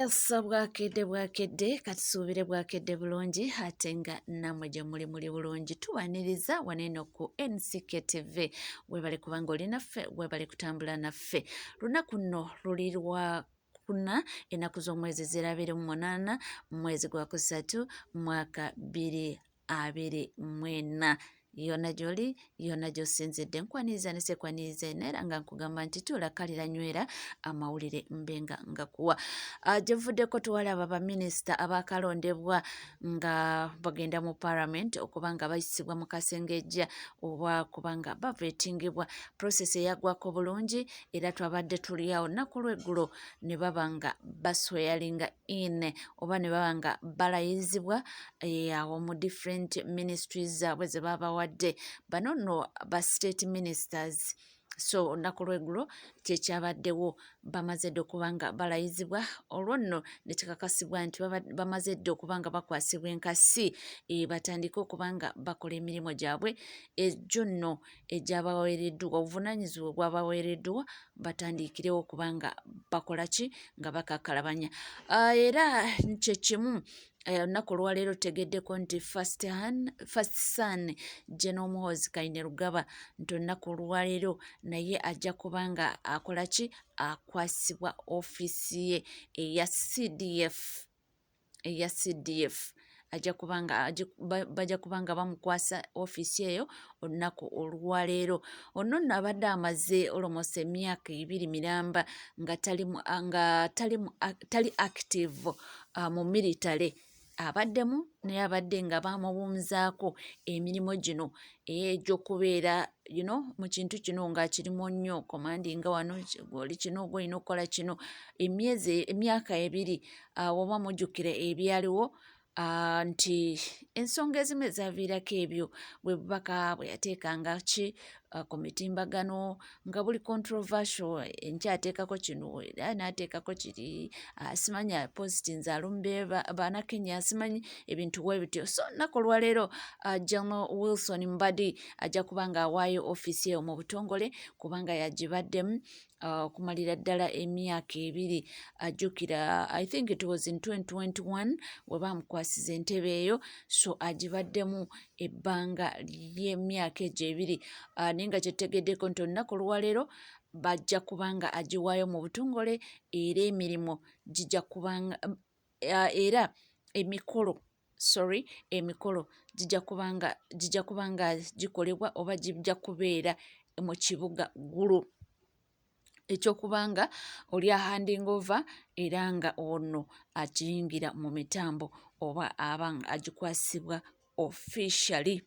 Essa bwakedde katusuubire bwakedde bulungi ate nga nammwe gye muli bulungi tuwaniriza waneno ku NCK TV webale kubanga oli naffe webale kutambula naffe lunaku nno luli lwa kuna ennaku z'omwezi 28 mwezi gwa kusatu mwaka 2024 yonna gy'oli yonna gy'osinzidde nkwaniriza ne sekwaniriza era nga nkugamba nti tuulakalira nywera amawulire mbenga ngakuwa gyevuddeko tuwalaba baminisita abaakalondebwa nga bagenda mu parliament okubanga bayisibwa mu kasengejja oba kubanga baveetingibwa process eyaggwako bulungi era twabadde tuli awo nnaku lw'eggulo ne baba nga basweyalinga in oba ne baba nga balayizibwa awo mu different ministries zaabwe ze babawadde bano nno ba state ministers. So nnaku lw'eggulo kyekyabaddewo bamaze dde okuba nga balayizibwa olwo nno ne kikakasibwa nti bamaze dde okuba nga bakwasibwa enkasi batandike okuba nga bakola emirimu gyabwe egyo nno egyabaweereddwa obuvunaanyizibwa obwabaweereddwa batandiikirewo okuba nga bakola ki nga bakakkalabanya era kyekimu olunaku olwaleero tutegeddeko nti first son General Muhoozi Kainerugaba nti olunaku olwaleero naye ajja kuba nga akola ki akwasibwa ofiisi ye eya CDF bajja kubanga bamukwasa ofiisi eyo olunaku olwaleero ono nno abadde amaze olomosa emyaka 2 miramba nga tali active mu military abaddemu naye abadde nga bamubuumizaako emirimu gino egy'okubeera mu kintu kino ng'akirimu nnyo commanding wano oli kino gwolina okukola kino emyaka 2 oba mujjukire ebyaliwo nti ensonga ezimu ezaviirako ebyo bwe bubaka bwe yateekanga ki ku mitimbagano nga buli controversial enkyateekako kino era n'ateekako kiri simanya positi nze alumbe banakenya simanyi ebintu bwe bityo so nnaku olwaleero General Wilson Mbadi ajja kuba nga awaayo ofiisi eyo mu butongole kubanga yagibaddemu okumalira ddala emyaka 2 ajjukira I think it was in 2021 we bamukwasiza entebe eyo so agibaddemu ebbanga ly'emyaka egyo 2 naye nga kyetegeddeko nti olunaku olwaleero bajja kubanga agiwaayo mu butongole era emirimu gijja kubanga era emikolo gijja kubanga gikolebwa oba gijja kubeera mu kibuga Gulu ekyokubanga oli handing over era nga ono agiyingira mu mitambo oba abanga agikwasibwa officially.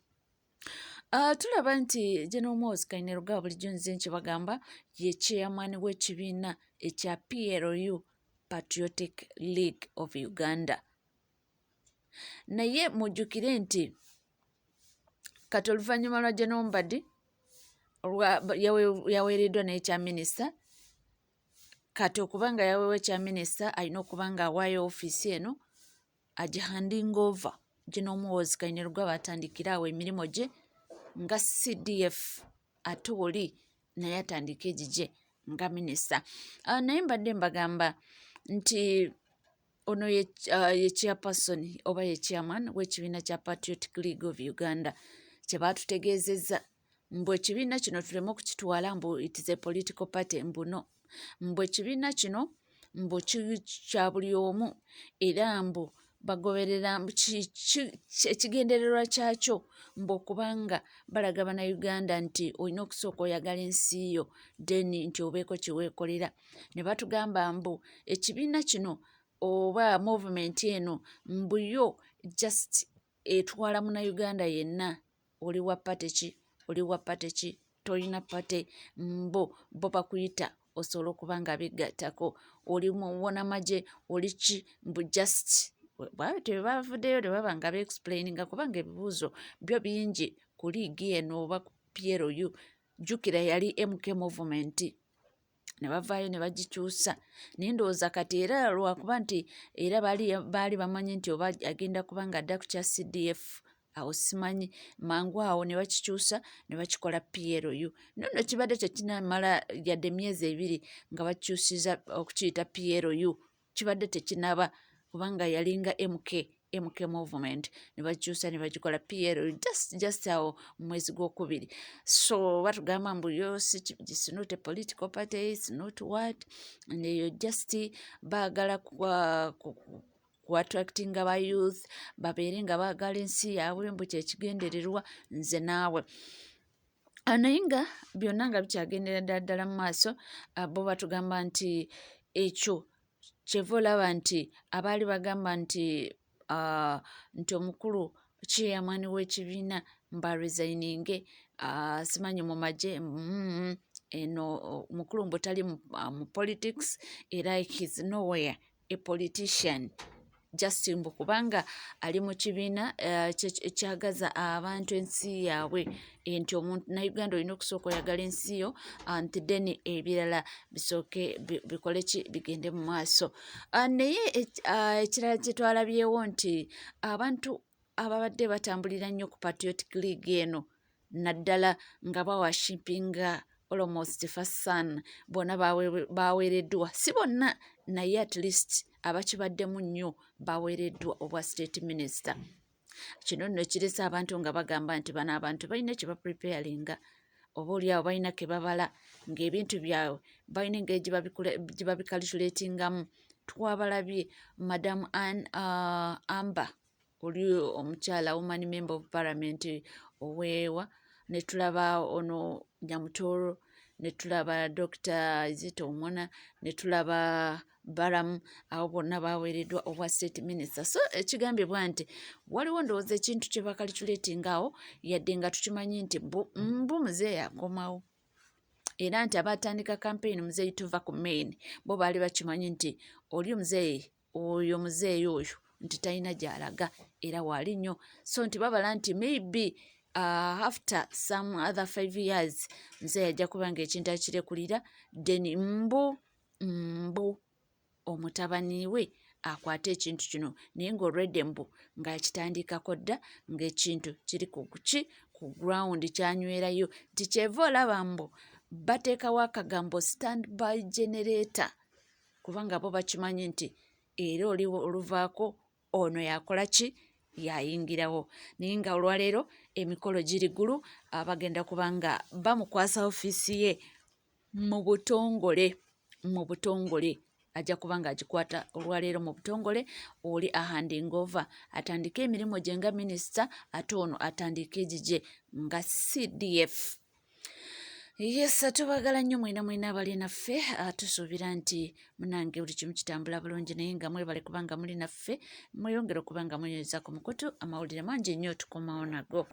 Tulaba nti General Muhoozi Kainerugaba bulijjo nze nkibagamba ye chairman w'ekibiina ekya PLU Patriotic League of Uganda. Naye mujjukire nti kati oluvannyuma lwa General Mbadi yaweereddwa n'ekya minisita kati okubanga yaweewa ekya minisita alina okuba nga awaayo ofiisi eno agihanding over General Muhoozi Kainerugaba atandikira awo emirimu gye nga CDF ate oli naye atandika egigye nga minisita. Naye mbadde mbagamba nti ono ye chairperson oba ye chairman w'ekibiina kya Patriotic League of Uganda kye baatutegeezezza mbu ekibiina kino tuleme okukitwala mbu it is a political party mbuno mbu ekibiina kino mbu kya buli omu era mbu bagoberera ekigendererwa kyakyo mbu okubanga balaga bannayuganda nti olina okusooka oyagala ensi yo then nti obeeko kyeweekolera ne batugamba mbu ekibiina kino oba movement eno mbu yo just etwala munnayuganda yenna oli wa pate ki tolina pate mbu bo bakuyita osobola okuba nga begattako oli muwonamagye oli ki mbu just tebavuddeyo ne baba nga beexplaininga kubanga ebibuuzo byo bingi ku liigi eno oba ku PLU jjukira yali MK movement ne bavaayo ne bagikyusa naye ndowooza kati era lwakuba nti era baali bamanyi nti oba agenda kuba nga adda ku kya CDF awo simanyi mangu awo ne bakikyusa ne bakikola PLU nonno kibadde tekinamala yadde emyezi 2 nga bakyusiza okukiyita PLU kibadde tekinaba kubanga yalinga MK movement ne bakyusa ne bagikola PL just awo mu mwezi gw'okubiri. So batugamba mbu it's not a political party, it's not what, and you just baagala ku attracting aba youth babeere nga baagala ensi yaabwe mbu kyekigendererwa nze naawe. Naye nga byonna nga bikyagendera ddala mu maaso, bo batugamba nti ekyo kyeva olaba nti abaali bagamba nti omukulu chairman w'ekibiina mbaresigninge, simanyi mu magye eno mukulu mbu tali mu politics era he's nowhere a politician, just mbu kubanga ali mu kibiina ekyagaza abantu ensi yaabwe, nti omuntu Nauganda olina okusooka oyagala ensi yo nti then ebirala bisooke bikole ki bigende mu maaso. Naye ekirala kye twalabyewo nti abantu ababadde batambulira nnyo ku Patriotic League eno naddala nga bawashipinga almost first son bonna baweereddwa, si bonna naye at least abakibaddemu nnyo baweereddwa obwa state minister. Kino nno kirese abantu nga bagamba nti bano abantu balina kye bapreparinga, oba oliawo balina ke babala ng'ebintu byabwe balina engeri gye babikalculatingamu. Twabalabye Madamu Amba oli omukyala woman member of parliament oweewa, ne tulaba ono Nyamutooro, ne tulaba Dr. Zito Omona, ne tulaba Baramu, abo bonna baweereddwa obwa state minister. So ekigambibwa nti waliwo ndowooza ekintu kye bakalculatinga awo, yadde nga tukimanyi nti mbu muzeeyi akomawo, era nti abatandika campaign muzeeyi tuva ku main bo baali bakimanyi nti oli muzeeyi oyo nti talina gy'alaga era waali nnyo, so nti babala nti maybe after some other 5 years muzeeyi ajja kuba nga ekintu akirekulira, then mbu omutabani we akwate ekintu kino, naye ng'olwedde mbu ng'akitandikako dda ng'ekintu kiri ku ground kyanywerayo, nti kyeva olaba mbu bateekawo akagambo standby generator kubanga bo bakimanyi nti era oluvaako ono yakola ki yayingirawo. Naye nga olwaleero emikolo giri ggulu, bagenda kubanga bamukwasa ofiisi ye mu butongole ajja kuba nga agikwata olwaleero mu butongole, oli ahanding over atandika emirimu gye nga minisita, ate ono atandika egigye nga CDF. Yes, tubagala nnyo mwina abali naffe, tusuubira nti munange buli kimu kitambula bulungi, naye nga mwebale kubanga muli naffe, mweyongere okuba nga munywereza ku mukutu, amawulire mangi nnyo tukomawo nago.